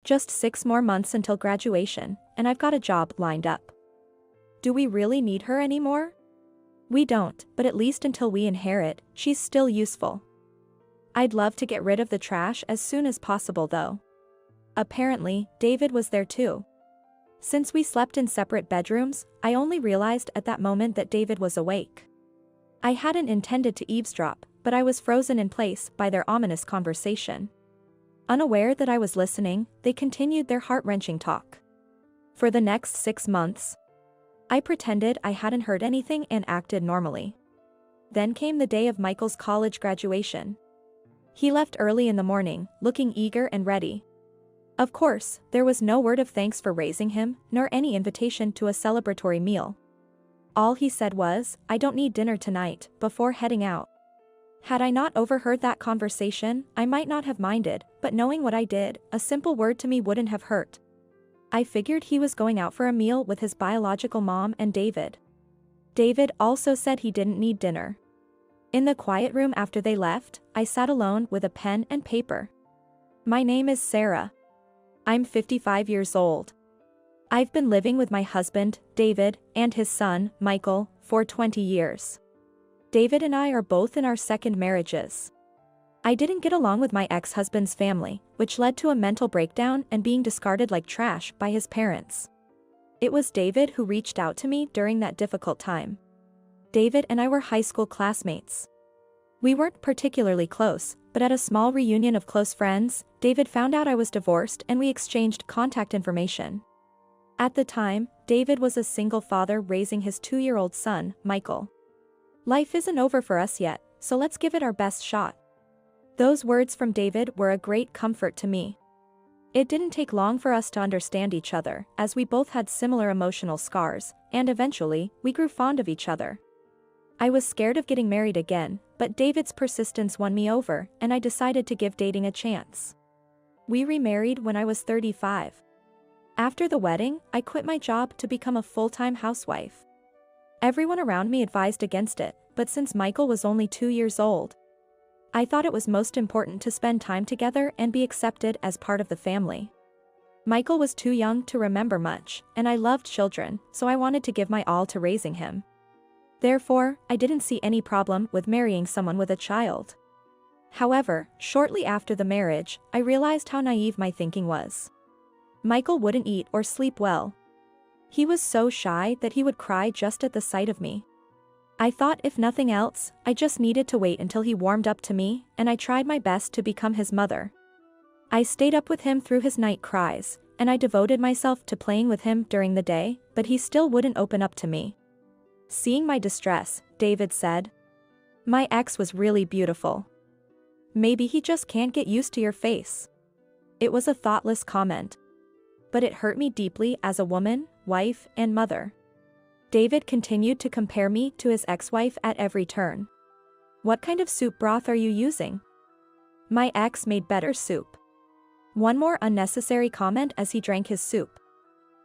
Just 6 more months until graduation, and I've got a job lined up. Do we really need her anymore? We don't, but at least until we inherit, she's still useful. I'd love to get rid of the trash as soon as possible though. Apparently, David was there too. Since we slept in separate bedrooms, I only realized at that moment that David was awake. I hadn't intended to eavesdrop, but I was frozen in place by their ominous conversation. Unaware that I was listening, they continued their heart-wrenching talk. For the next 6 months, I pretended I hadn't heard anything and acted normally. Then came the day of Michael's college graduation. He left early in the morning, looking eager and ready. Of course, there was no word of thanks for raising him, nor any invitation to a celebratory meal. All he said was, "I don't need dinner tonight," before heading out. Had I not overheard that conversation, I might not have minded, but knowing what I did, a simple word to me wouldn't have hurt. I figured he was going out for a meal with his biological mom and David. David also said he didn't need dinner. In the quiet room after they left, I sat alone with a pen and paper. My name is Sarah. I'm 55 years old. I've been living with my husband, David, and his son, Michael, for 20 years. David and I are both in our second marriages. I didn't get along with my ex-husband's family, which led to a mental breakdown and being discarded like trash by his parents. It was David who reached out to me during that difficult time. David and I were high school classmates. We weren't particularly close, but at a small reunion of close friends, David found out I was divorced and we exchanged contact information. At the time, David was a single father raising his 2-year-old son, Michael. Life isn't over for us yet, so let's give it our best shot. Those words from David were a great comfort to me. It didn't take long for us to understand each other, as we both had similar emotional scars, and eventually, we grew fond of each other. I was scared of getting married again, but David's persistence won me over, and I decided to give dating a chance. We remarried when I was 35. After the wedding, I quit my job to become a full-time housewife. Everyone around me advised against it, but since Michael was only 2 years old, I thought it was most important to spend time together and be accepted as part of the family. Michael was too young to remember much, and I loved children, so I wanted to give my all to raising him. Therefore, I didn't see any problem with marrying someone with a child. However, shortly after the marriage, I realized how naive my thinking was. Michael wouldn't eat or sleep well. He was so shy that he would cry just at the sight of me. I thought if nothing else, I just needed to wait until he warmed up to me, and I tried my best to become his mother. I stayed up with him through his night cries, and I devoted myself to playing with him during the day, but he still wouldn't open up to me. Seeing my distress, David said, "My ex was really beautiful. Maybe he just can't get used to your face." It was a thoughtless comment, but it hurt me deeply as a woman, wife, and mother. David continued to compare me to his ex-wife at every turn. "What kind of soup broth are you using? My ex made better soup." One more unnecessary comment as he drank his soup.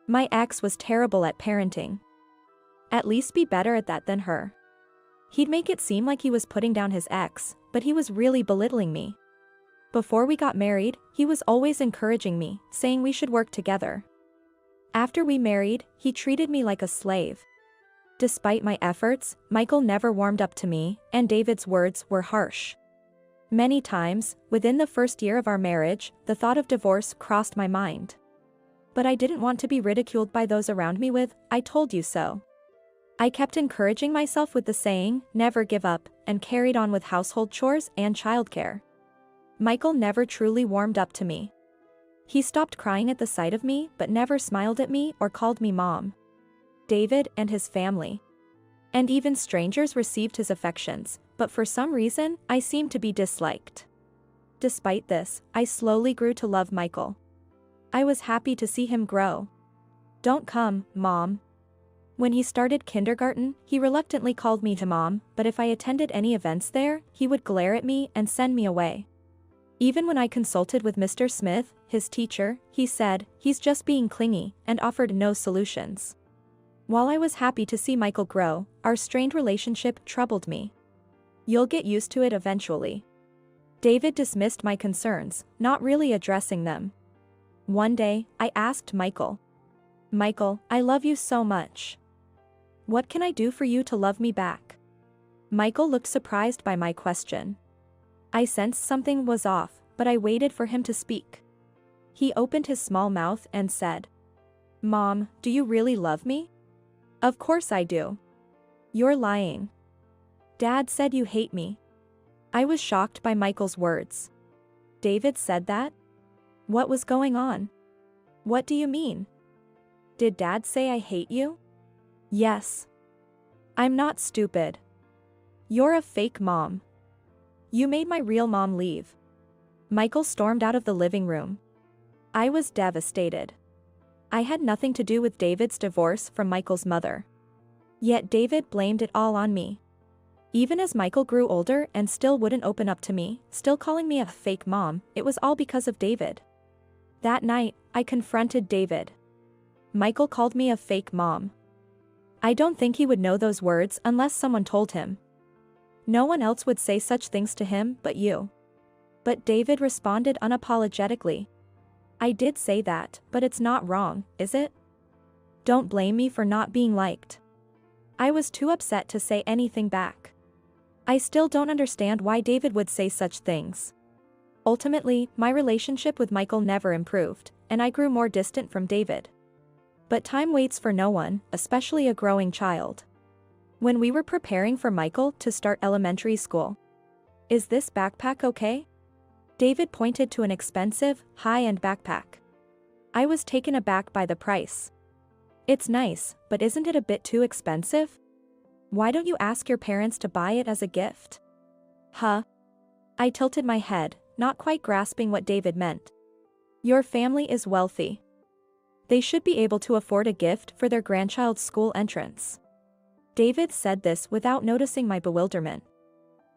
"My ex was terrible at parenting. At least be better at that than her." He'd make it seem like he was putting down his ex, but he was really belittling me. Before we got married, he was always encouraging me, saying we should work together. After we married, he treated me like a slave. Despite my efforts, Michael never warmed up to me, and David's words were harsh. Many times, within the first year of our marriage, the thought of divorce crossed my mind. But I didn't want to be ridiculed by those around me with, "I told you so." I kept encouraging myself with the saying, "Never give up," and carried on with household chores and childcare. Michael never truly warmed up to me. He stopped crying at the sight of me but never smiled at me or called me mom. David and his family, and even strangers received his affections, but for some reason, I seemed to be disliked. Despite this, I slowly grew to love Michael. I was happy to see him grow. "Don't come, Mom." When he started kindergarten, he reluctantly called me to Mom, but if I attended any events there, he would glare at me and send me away. Even when I consulted with Mr. Smith, his teacher, he said, "He's just being clingy," and offered no solutions. While I was happy to see Michael grow, our strained relationship troubled me. "You'll get used to it eventually." David dismissed my concerns, not really addressing them. One day, I asked Michael. Michael, I love you so much. What can I do for you to love me back? Michael looked surprised by my question. I sensed something was off, but I waited for him to speak. He opened his small mouth and said, Mom, do you really love me? Of course I do. You're lying. Dad said you hate me. I was shocked by Michael's words. David said that? What was going on? What do you mean? Did Dad say I hate you? Yes. I'm not stupid. You're a fake mom. You made my real mom leave. Michael stormed out of the living room. I was devastated. I had nothing to do with David's divorce from Michael's mother. Yet David blamed it all on me. Even as Michael grew older and still wouldn't open up to me, still calling me a fake mom, it was all because of David. That night, I confronted David. Michael called me a fake mom. I don't think he would know those words unless someone told him. No one else would say such things to him but you. But David responded unapologetically. I did say that, but it's not wrong, is it? Don't blame me for not being liked. I was too upset to say anything back. I still don't understand why David would say such things. Ultimately, my relationship with Michael never improved, and I grew more distant from David. But time waits for no one, especially a growing child. When we were preparing for Michael to start elementary school. Is this backpack okay? David pointed to an expensive, high-end backpack. I was taken aback by the price. It's nice, but isn't it a bit too expensive? Why don't you ask your parents to buy it as a gift? Huh? I tilted my head, not quite grasping what David meant. Your family is wealthy. They should be able to afford a gift for their grandchild's school entrance. David said this without noticing my bewilderment.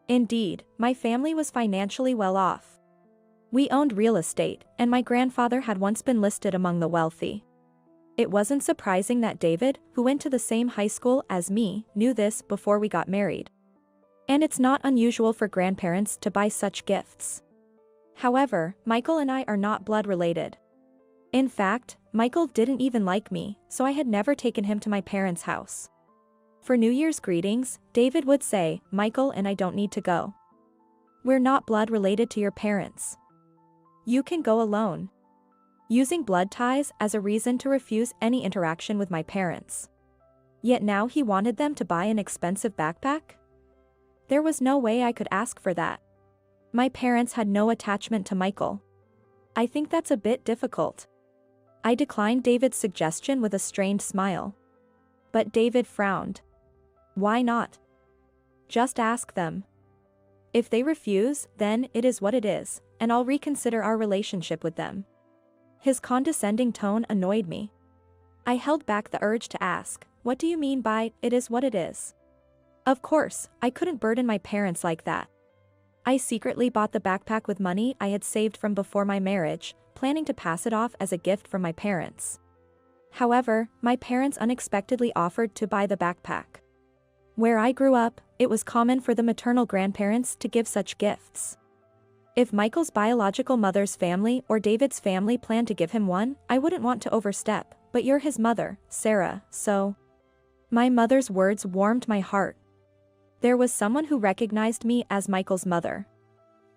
Indeed, my family was financially well off. We owned real estate, and my grandfather had once been listed among the wealthy. It wasn't surprising that David, who went to the same high school as me, knew this before we got married. And it's not unusual for grandparents to buy such gifts. However, Michael and I are not blood related. In fact, Michael didn't even like me, so I had never taken him to my parents' house. For New Year's greetings, David would say, Michael and I don't need to go. We're not blood related to your parents. You can go alone. Using blood ties as a reason to refuse any interaction with my parents. Yet now he wanted them to buy an expensive backpack? There was no way I could ask for that. My parents had no attachment to Michael. I think that's a bit difficult. I declined David's suggestion with a strained smile. But David frowned. Why not? Just ask them. If they refuse, then it is what it is, and I'll reconsider our relationship with them. His condescending tone annoyed me. I held back the urge to ask, what do you mean by, it is what it is? Of course, I couldn't burden my parents like that. I secretly bought the backpack with money I had saved from before my marriage, planning to pass it off as a gift from my parents. However, my parents unexpectedly offered to buy the backpack. Where I grew up, it was common for the maternal grandparents to give such gifts. If Michael's biological mother's family or David's family planned to give him one, I wouldn't want to overstep, but you're his mother, Sarah, so. My mother's words warmed my heart. There was someone who recognized me as Michael's mother.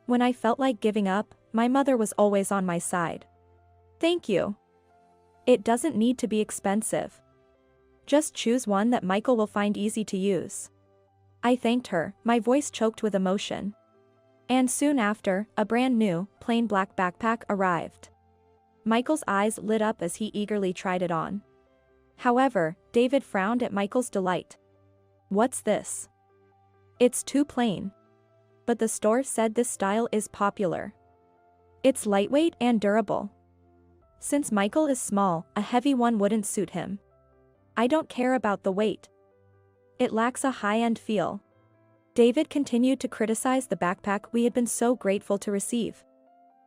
When I felt like giving up, my mother was always on my side. Thank you. It doesn't need to be expensive. Just choose one that Michael will find easy to use. I thanked her, my voice choked with emotion. And soon after, a brand new, plain black backpack arrived. Michael's eyes lit up as he eagerly tried it on. However, David frowned at Michael's delight. What's this? It's too plain. But the store said this style is popular. It's lightweight and durable. Since Michael is small, a heavy one wouldn't suit him. I don't care about the weight. It lacks a high-end feel. David continued to criticize the backpack we had been so grateful to receive.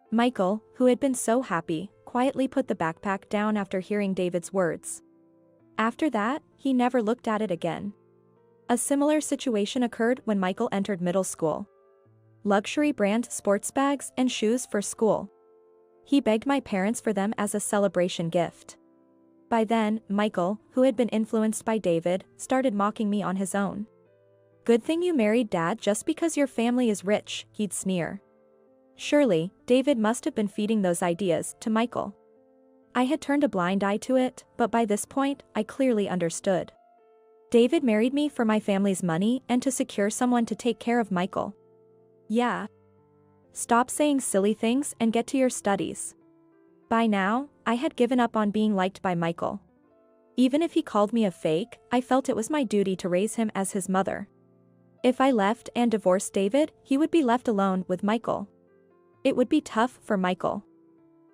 Michael, who had been so happy, quietly put the backpack down after hearing David's words. After that, he never looked at it again. A similar situation occurred when Michael entered middle school. Luxury brand sports bags and shoes for school. He begged my parents for them as a celebration gift. By then, Michael, who had been influenced by David, started mocking me on his own. "Good thing you married Dad just because your family is rich," he'd sneer. Surely, David must have been feeding those ideas to Michael. I had turned a blind eye to it, but by this point, I clearly understood. David married me for my family's money and to secure someone to take care of Michael. Yeah. Stop saying silly things and get to your studies. By now, I had given up on being liked by Michael. Even if he called me a fake, I felt it was my duty to raise him as his mother. If I left and divorced David, he would be left alone with Michael. It would be tough for Michael.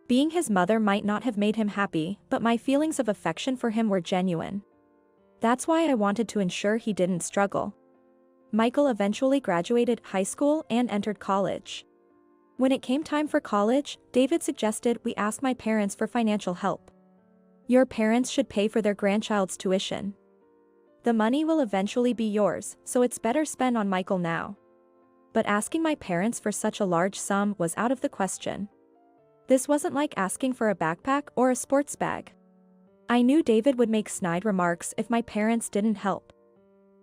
Being his mother might not have made him happy, but my feelings of affection for him were genuine. That's why I wanted to ensure he didn't struggle. Michael eventually graduated high school and entered college. When it came time for college, David suggested we ask my parents for financial help. "Your parents should pay for their grandchild's tuition. The money will eventually be yours, so it's better spent on Michael now." But asking my parents for such a large sum was out of the question. This wasn't like asking for a backpack or a sports bag. I knew David would make snide remarks if my parents didn't help.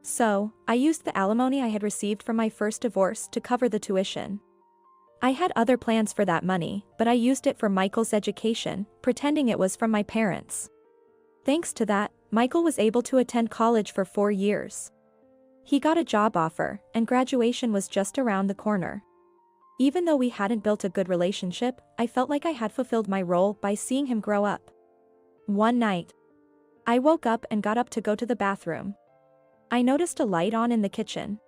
So, I used the alimony I had received from my first divorce to cover the tuition. I had other plans for that money, but I used it for Michael's education, pretending it was from my parents. Thanks to that, Michael was able to attend college for 4 years. He got a job offer, and graduation was just around the corner. Even though we hadn't built a good relationship, I felt like I had fulfilled my role by seeing him grow up. One night, I woke up and got up to go to the bathroom. I noticed a light on in the kitchen.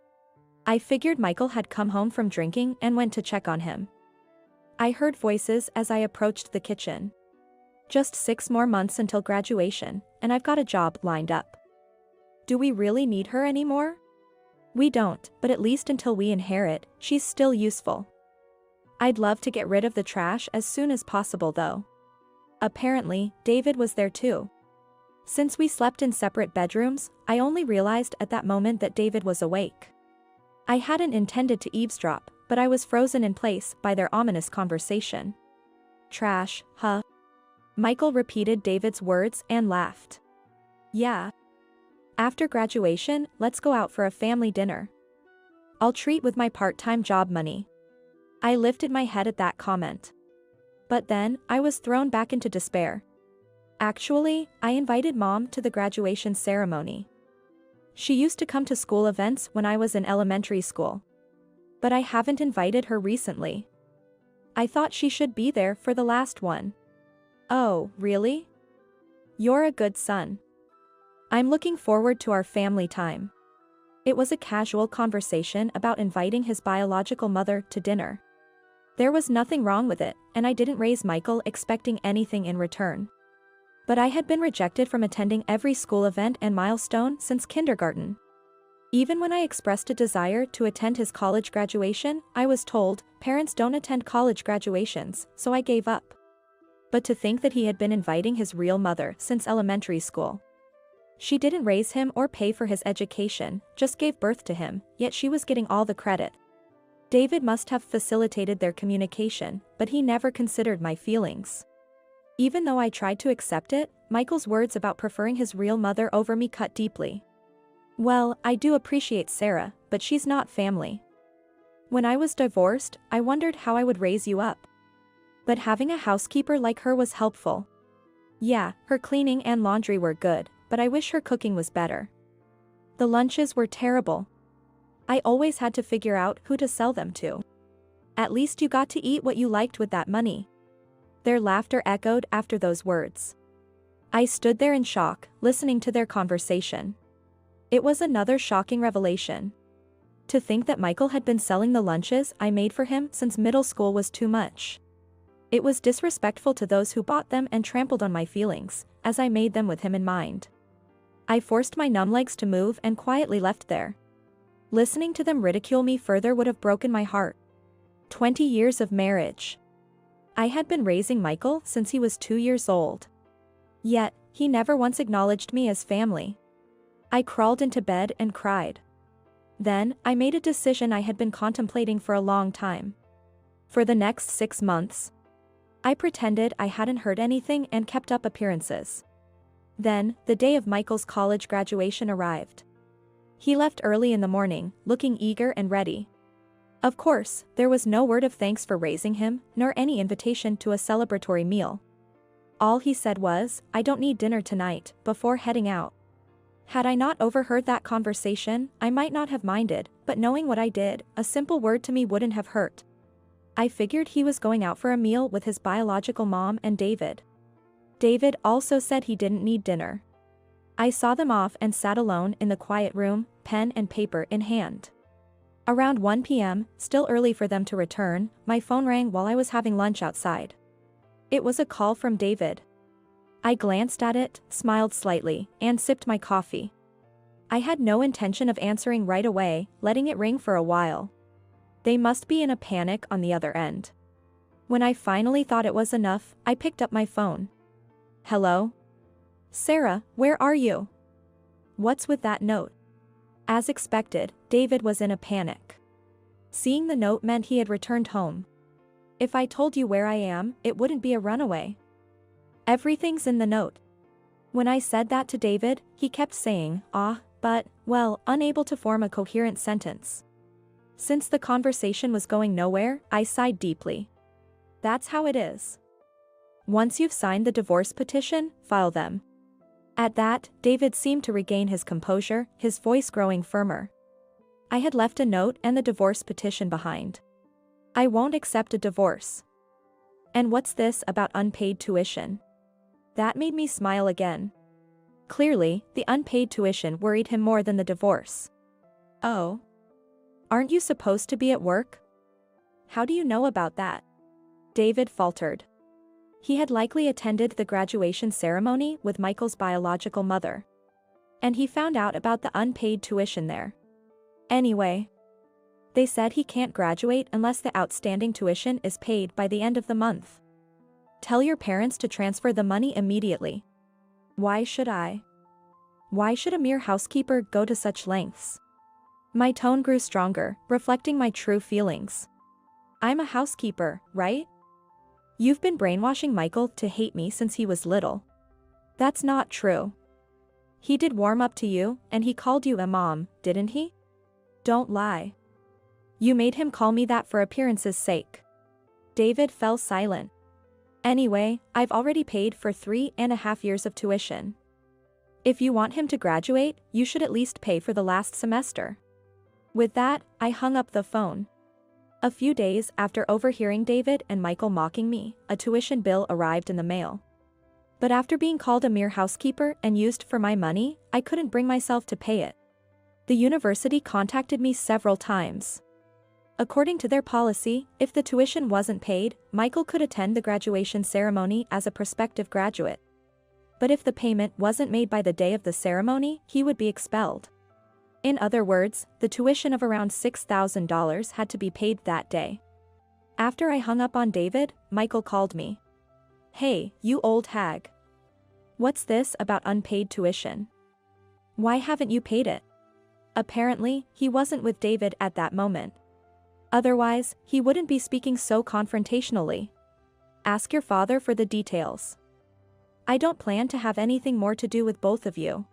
I figured Michael had come home from drinking and went to check on him. I heard voices as I approached the kitchen. Just 6 more months until graduation, and I've got a job lined up. Do we really need her anymore? We don't, but at least until we inherit, she's still useful. I'd love to get rid of the trash as soon as possible though. Apparently, David was there too. Since we slept in separate bedrooms, I only realized at that moment that David was awake. I hadn't intended to eavesdrop, but I was frozen in place by their ominous conversation. "Trash, huh?" Michael repeated David's words and laughed. "Yeah. After graduation, let's go out for a family dinner. I'll treat with my part-time job money." I lifted my head at that comment. But then, I was thrown back into despair. Actually, I invited Mom to the graduation ceremony. She used to come to school events when I was in elementary school. But I haven't invited her recently. I thought she should be there for the last one. Oh, really? You're a good son. I'm looking forward to our family time. It was a casual conversation about inviting his biological mother to dinner. There was nothing wrong with it, and I didn't raise Michael expecting anything in return. But I had been rejected from attending every school event and milestone since kindergarten. Even when I expressed a desire to attend his college graduation, I was told, parents don't attend college graduations, so I gave up. But to think that he had been inviting his real mother since elementary school. She didn't raise him or pay for his education, just gave birth to him, yet she was getting all the credit. David must have facilitated their communication, but he never considered my feelings. Even though I tried to accept it, Michael's words about preferring his real mother over me cut deeply. Well, I do appreciate Sarah, but she's not family. When I was divorced, I wondered how I would raise you up. But having a housekeeper like her was helpful. Yeah, her cleaning and laundry were good, but I wish her cooking was better. The lunches were terrible. I always had to figure out who to sell them to. At least you got to eat what you liked with that money. Their laughter echoed after those words. I stood there in shock, listening to their conversation. It was another shocking revelation. To think that Michael had been selling the lunches I made for him since middle school was too much. It was disrespectful to those who bought them and trampled on my feelings, as I made them with him in mind. I forced my numb legs to move and quietly left there. Listening to them ridicule me further would have broken my heart. 20 years of marriage. I had been raising Michael since he was 2 years old. Yet, he never once acknowledged me as family. I crawled into bed and cried. Then, I made a decision I had been contemplating for a long time. For the next 6 months, I pretended I hadn't heard anything and kept up appearances. Then, the day of Michael's college graduation arrived. He left early in the morning, looking eager and ready. Of course, there was no word of thanks for raising him, nor any invitation to a celebratory meal. All he said was, "I don't need dinner tonight," before heading out. Had I not overheard that conversation, I might not have minded, but knowing what I did, a simple word to me wouldn't have hurt. I figured he was going out for a meal with his biological mom and David. David also said he didn't need dinner. I saw them off and sat alone in the quiet room, pen and paper in hand. Around 1 p.m., still early for them to return, my phone rang while I was having lunch outside. It was a call from David. I glanced at it, smiled slightly, and sipped my coffee. I had no intention of answering right away, letting it ring for a while. They must be in a panic on the other end. When I finally thought it was enough, I picked up my phone. "Hello? Sarah, where are you? What's with that note?" As expected, David was in a panic. Seeing the note meant he had returned home. "If I told you where I am, it wouldn't be a runaway. Everything's in the note." When I said that to David, he kept saying, but, well, unable to form a coherent sentence. Since the conversation was going nowhere, I sighed deeply. That's how it is. Once you've signed the divorce petition, file them. At that, David seemed to regain his composure, his voice growing firmer. I had left a note and the divorce petition behind. I won't accept a divorce. And what's this about unpaid tuition? That made me smile again. Clearly, the unpaid tuition worried him more than the divorce. "Oh. Aren't you supposed to be at work? How do you know about that?" David faltered. He had likely attended the graduation ceremony with Michael's biological mother. And he found out about the unpaid tuition there. Anyway, they said he can't graduate unless the outstanding tuition is paid by the end of the month. Tell your parents to transfer the money immediately. Why should I? Why should a mere housekeeper go to such lengths? My tone grew stronger, reflecting my true feelings. I'm a housekeeper, right? You've been brainwashing Michael to hate me since he was little. That's not true. He did warm up to you, and he called you a mom, didn't he? Don't lie. You made him call me that for appearance's sake. David fell silent. Anyway, I've already paid for 3.5 years of tuition. If you want him to graduate, you should at least pay for the last semester. With that, I hung up the phone. A few days after overhearing David and Michael mocking me, a tuition bill arrived in the mail. But after being called a mere housekeeper and used for my money, I couldn't bring myself to pay it. The university contacted me several times. According to their policy, if the tuition wasn't paid, Michael could attend the graduation ceremony as a prospective graduate. But if the payment wasn't made by the day of the ceremony, he would be expelled. In other words, the tuition of around $6,000 had to be paid that day. After I hung up on David, Michael called me. "Hey, you old hag. What's this about unpaid tuition? Why haven't you paid it?" Apparently, he wasn't with David at that moment. Otherwise, he wouldn't be speaking so confrontationally. Ask your father for the details. I don't plan to have anything more to do with both of you.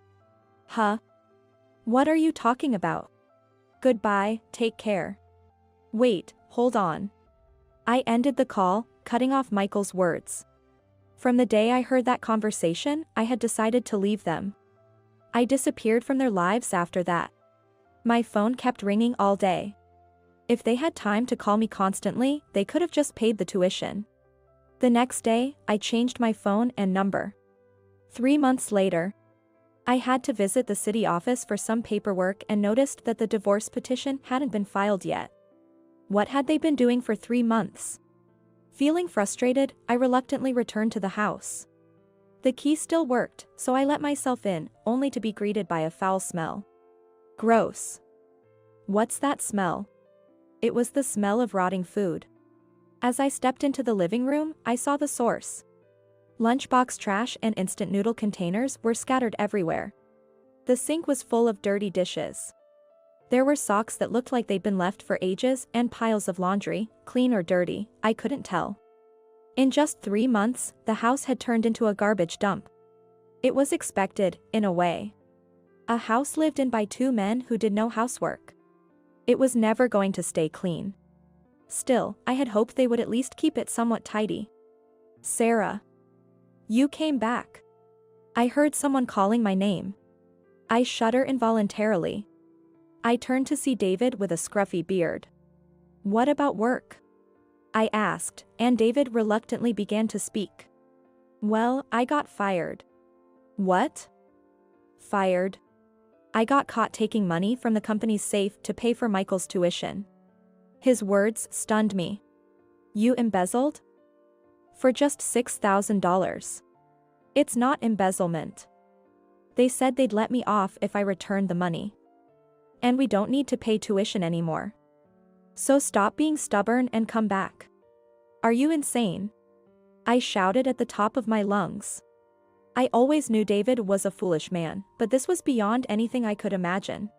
Huh? What are you talking about? Goodbye, take care. Wait, hold on. I ended the call, cutting off Michael's words. From the day I heard that conversation, I had decided to leave them. I disappeared from their lives after that. My phone kept ringing all day. If they had time to call me constantly, they could have just paid the tuition. The next day, I changed my phone and number. 3 months later, I had to visit the city office for some paperwork and noticed that the divorce petition hadn't been filed yet. What had they been doing for 3 months? Feeling frustrated, I reluctantly returned to the house. The key still worked, so I let myself in, only to be greeted by a foul smell. Gross. What's that smell? It was the smell of rotting food. As I stepped into the living room, I saw the source. Lunchbox trash and instant noodle containers were scattered everywhere. The sink was full of dirty dishes. There were socks that looked like they'd been left for ages and piles of laundry, clean or dirty, I couldn't tell. In just 3 months, the house had turned into a garbage dump. It was expected, in a way. A house lived in by 2 men who did no housework. It was never going to stay clean. Still, I had hoped they would at least keep it somewhat tidy. Sarah. You came back. I heard someone calling my name. I shudder involuntarily. I turned to see David with a scruffy beard. What about work? I asked, and David reluctantly began to speak. Well, I got fired. What? Fired. I got caught taking money from the company's safe to pay for Michael's tuition. His words stunned me. You embezzled? For just $6,000. It's not embezzlement. They said they'd let me off if I returned the money. And we don't need to pay tuition anymore. So stop being stubborn and come back. Are you insane? I shouted at the top of my lungs. I always knew David was a foolish man, but this was beyond anything I could imagine.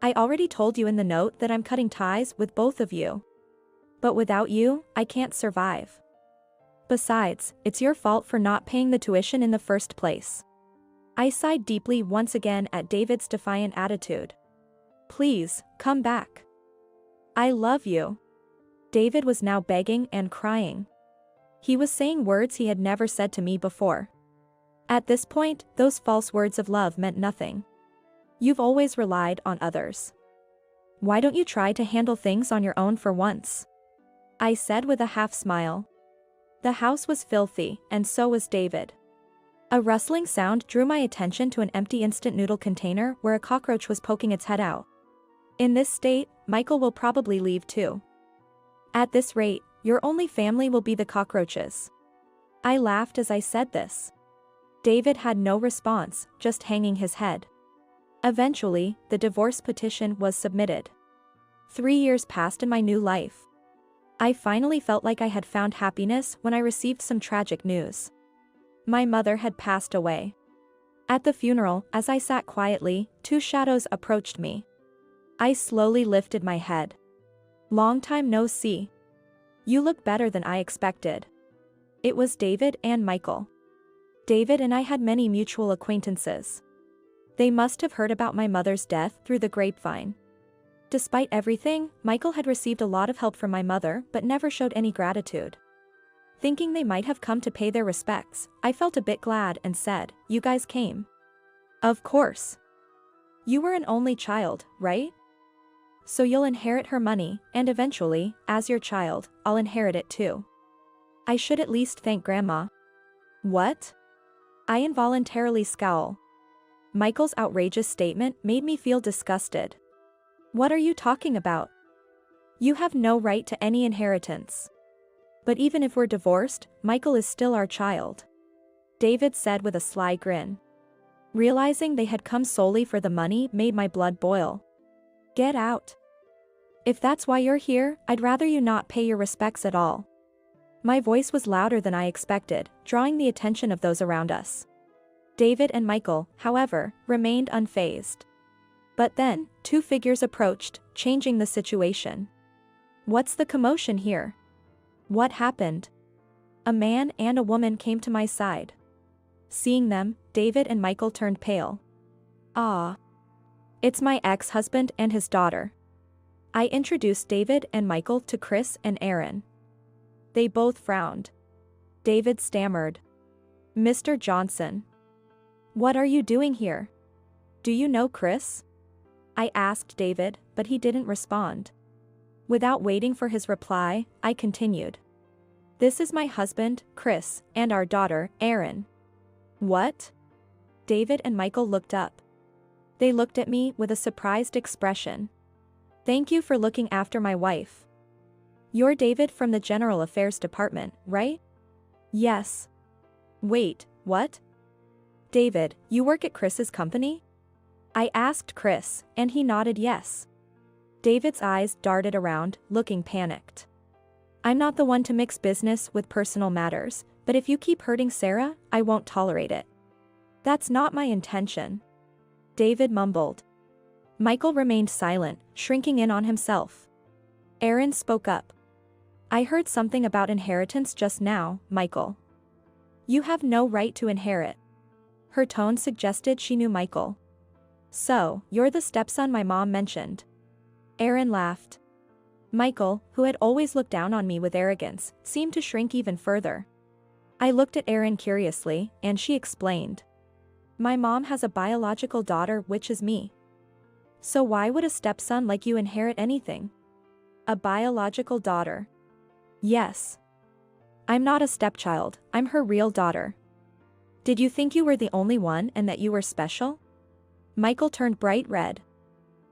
I already told you in the note that I'm cutting ties with both of you. But without you, I can't survive. Besides, it's your fault for not paying the tuition in the first place. I sighed deeply once again at David's defiant attitude. Please, come back. I love you. David was now begging and crying. He was saying words he had never said to me before. At this point, those false words of love meant nothing. You've always relied on others. Why don't you try to handle things on your own for once? I said with a half smile. The house was filthy, and so was David. A rustling sound drew my attention to an empty instant noodle container where a cockroach was poking its head out. In this state, Michael will probably leave too. At this rate, your only family will be the cockroaches. I laughed as I said this. David had no response, just hanging his head. Eventually, the divorce petition was submitted. 3 years passed in my new life. I finally felt like I had found happiness when I received some tragic news. My mother had passed away. At the funeral, as I sat quietly, 2 shadows approached me. I slowly lifted my head. Long time no see. You look better than I expected. It was David and Michael. David and I had many mutual acquaintances. They must have heard about my mother's death through the grapevine. Despite everything, Michael had received a lot of help from my mother but never showed any gratitude. Thinking they might have come to pay their respects, I felt a bit glad and said, "You guys came." "Of course. You were an only child, right? So you'll inherit her money, and eventually, as your child, I'll inherit it too. I should at least thank Grandma." "What?" I involuntarily scowl. Michael's outrageous statement made me feel disgusted. "What are you talking about? You have no right to any inheritance. But even if we're divorced, Michael is still our child," David said with a sly grin. Realizing they had come solely for the money made my blood boil. "Get out. If that's why you're here, I'd rather you not pay your respects at all." My voice was louder than I expected, drawing the attention of those around us. David and Michael, however, remained unfazed. But then, 2 figures approached, changing the situation. "What's the commotion here? What happened?" A man and a woman came to my side. Seeing them, David and Michael turned pale. "Ah. It's my ex-husband and his daughter." I introduced David and Michael to Chris and Aaron. They both frowned. David stammered. "Mr. Johnson. What are you doing here? Do you know Chris?" I asked David, but he didn't respond. Without waiting for his reply, I continued. "This is my husband, Chris, and our daughter, Erin." "What?" David and Michael looked up. They looked at me with a surprised expression. "Thank you for looking after my wife. You're David from the General Affairs Department, right?" "Yes." "Wait, what? David, you work at Chris's company?" I asked Chris, and he nodded yes. David's eyes darted around, looking panicked. "I'm not the one to mix business with personal matters, but if you keep hurting Sarah, I won't tolerate it." "That's not my intention," David mumbled. Michael remained silent, shrinking in on himself. Aaron spoke up. I heard something about inheritance just now, Michael. You have no right to inherit. Her tone suggested she knew Michael. So, you're the stepson my mom mentioned. Aaron laughed. Michael, who had always looked down on me with arrogance, seemed to shrink even further. I looked at Aaron curiously, and she explained. My mom has a biological daughter, which is me. So why would a stepson like you inherit anything? A biological daughter. Yes. I'm not a stepchild, I'm her real daughter. Did you think you were the only one and that you were special? Michael turned bright red.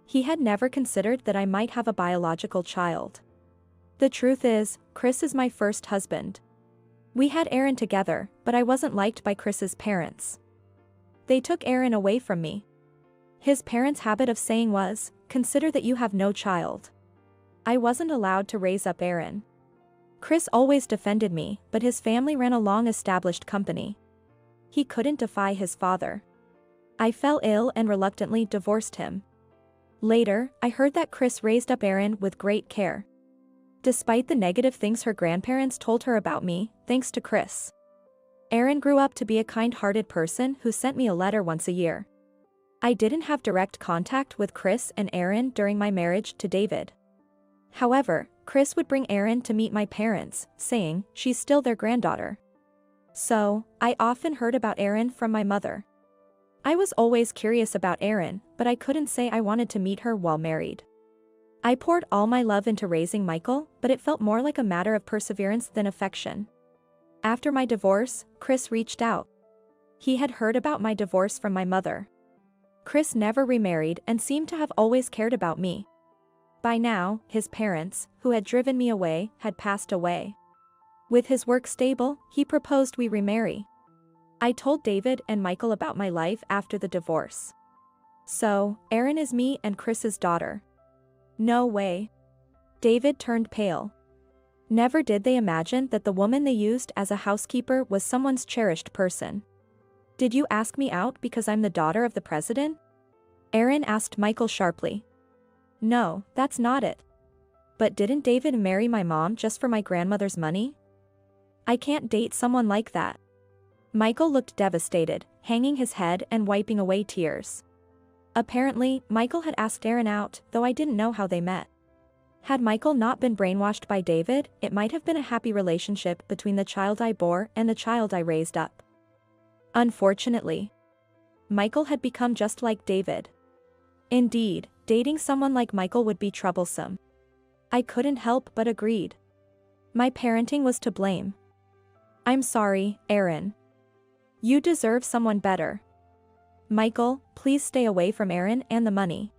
He had never considered that I might have a biological child. The truth is, Chris is my first husband. We had Aaron together, but I wasn't liked by Chris's parents. They took Aaron away from me. His parents' habit of saying was, consider that you have no child. I wasn't allowed to raise up Aaron. Chris always defended me, but his family ran a long-established company. He couldn't defy his father. I fell ill and reluctantly divorced him. Later, I heard that Chris raised up Aaron with great care. Despite the negative things her grandparents told her about me, thanks to Chris. Aaron grew up to be a kind-hearted person who sent me a letter once a year. I didn't have direct contact with Chris and Aaron during my marriage to David. However, Chris would bring Aaron to meet my parents, saying, she's still their granddaughter. So, I often heard about Aaron from my mother. I was always curious about Aaron, but I couldn't say I wanted to meet her while married. I poured all my love into raising Michael, but it felt more like a matter of perseverance than affection. After my divorce, Chris reached out. He had heard about my divorce from my mother. Chris never remarried and seemed to have always cared about me. By now, his parents, who had driven me away, had passed away. With his work stable, he proposed we remarry. I told David and Michael about my life after the divorce. So, Aaron is me and Chris's daughter. No way. David turned pale. Never did they imagine that the woman they used as a housekeeper was someone's cherished person. Did you ask me out because I'm the daughter of the president? Aaron asked Michael sharply. No, that's not it. But didn't David marry my mom just for my grandmother's money? I can't date someone like that. Michael looked devastated, hanging his head and wiping away tears. Apparently, Michael had asked Aaron out, though I didn't know how they met. Had Michael not been brainwashed by David, it might have been a happy relationship between the child I bore and the child I raised up. Unfortunately, Michael had become just like David. Indeed, dating someone like Michael would be troublesome. I couldn't help but agreed. My parenting was to blame. I'm sorry, Aaron. You deserve someone better. Michael, please stay away from Aaron and the money.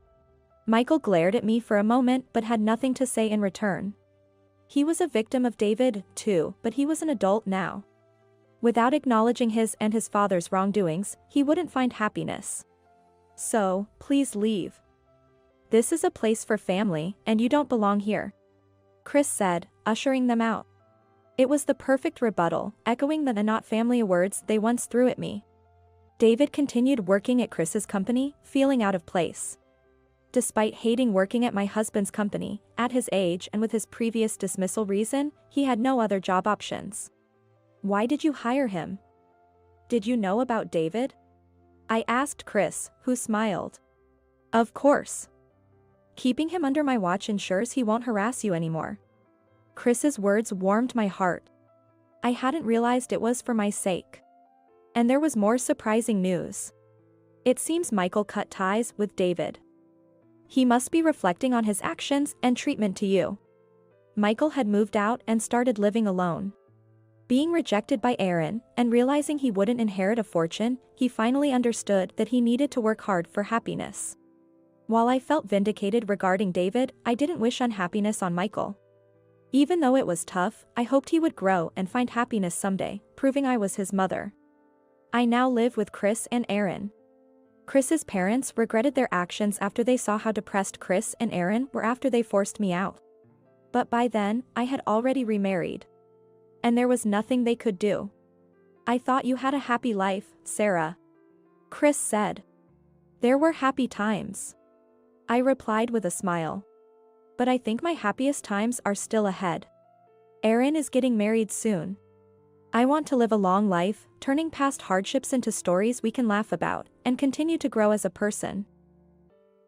Michael glared at me for a moment but had nothing to say in return. He was a victim of David, too, but he was an adult now. Without acknowledging his and his father's wrongdoings, he wouldn't find happiness. So, please leave. This is a place for family, and you don't belong here. Chris said, ushering them out. It was the perfect rebuttal, echoing the not family words they once threw at me. David continued working at Chris's company, feeling out of place. Despite hating working at my husband's company, at his age and with his previous dismissal reason, he had no other job options. Why did you hire him? Did you know about David? I asked Chris, who smiled. Of course. Keeping him under my watch ensures he won't harass you anymore. Chris's words warmed my heart. I hadn't realized it was for my sake. And there was more surprising news. It seems Michael cut ties with David. He must be reflecting on his actions and treatment to you. Michael had moved out and started living alone. Being rejected by Aaron, and realizing he wouldn't inherit a fortune, he finally understood that he needed to work hard for happiness. While I felt vindicated regarding David, I didn't wish unhappiness on Michael. Even though it was tough, I hoped he would grow and find happiness someday, proving I was his mother. I now live with Chris and Aaron. Chris's parents regretted their actions after they saw how depressed Chris and Aaron were after they forced me out. But by then, I had already remarried. And there was nothing they could do. I thought you had a happy life, Sarah. Chris said. There were happy times. I replied with a smile. But I think my happiest times are still ahead. Aaron is getting married soon. I want to live a long life, turning past hardships into stories we can laugh about, and continue to grow as a person.